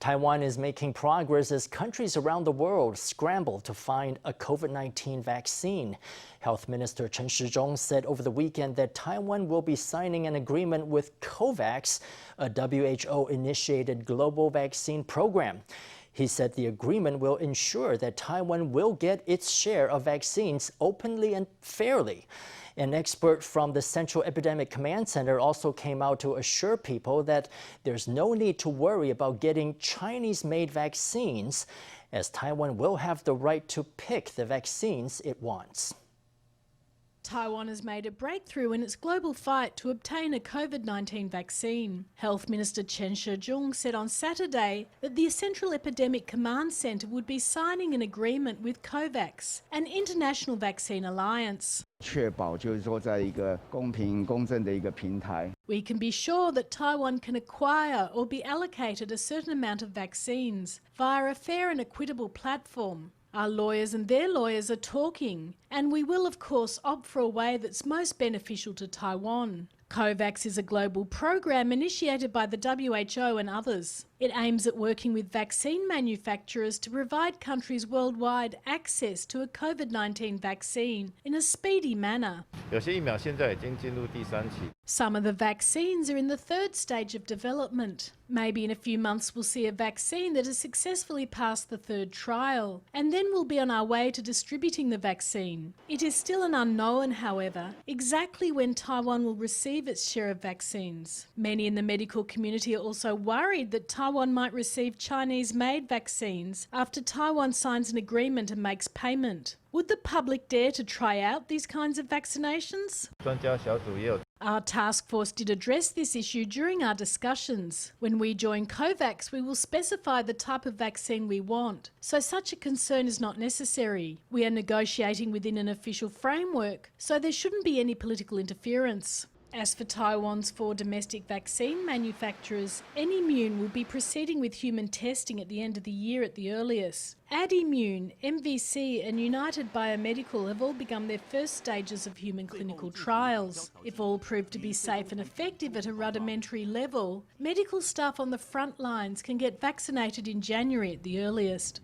Taiwan is making progress as countries around the world scramble to find a COVID-19 vaccine. Health Minister Chen Shih-chung said over the weekend that Taiwan will be signing an agreement with COVAX, a WHO-initiated global vaccine program. He said the agreement will ensure that Taiwan will get its share of vaccines openly and fairly. An expert from the Central Epidemic Command Center also came out to assure people that there's no need to worry about getting Chinese-made vaccines, as Taiwan will have the right to pick the vaccines it wants. Taiwan has made a breakthrough in its global fight to obtain a COVID-19 vaccine. Health Minister Chen Shih-chung said on Saturday that the Central Epidemic Command Center would be signing an agreement with COVAX, an international vaccine alliance. We can be sure that Taiwan can acquire or be allocated a certain amount of vaccines via a fair and equitable platform. Our lawyers and their lawyers are talking, and we will of course opt for a way that's most beneficial to Taiwan. COVAX is a global program initiated by the WHO and others. It aims at working with vaccine manufacturers to provide countries worldwide access to a COVID-19 vaccine in a speedy manner. Some of the vaccines are in the third stage of development. Maybe in a few months we'll see a vaccine that has successfully passed the third trial, and then we'll be on our way to distributing the vaccine. It is still an unknown, however, exactly when Taiwan will receive its share of vaccines. Many in the medical community are also worried that Taiwan might receive Chinese-made vaccines after Taiwan signs an agreement and makes payment. Would the public dare to try out these kinds of vaccinations? Our task force did address this issue during our discussions. When we join COVAX, we will specify the type of vaccine we want, so such a concern is not necessary. We are negotiating within an official framework, so there shouldn't be any political interference. As for Taiwan's 4 domestic vaccine manufacturers, Immune will be proceeding with human testing at the end of the year at the earliest. Immune, MVC and United Biomedical have all begun their first stages of human clinical trials. If all prove to be safe and effective at a rudimentary level, medical staff on the front lines can get vaccinated in January at the earliest.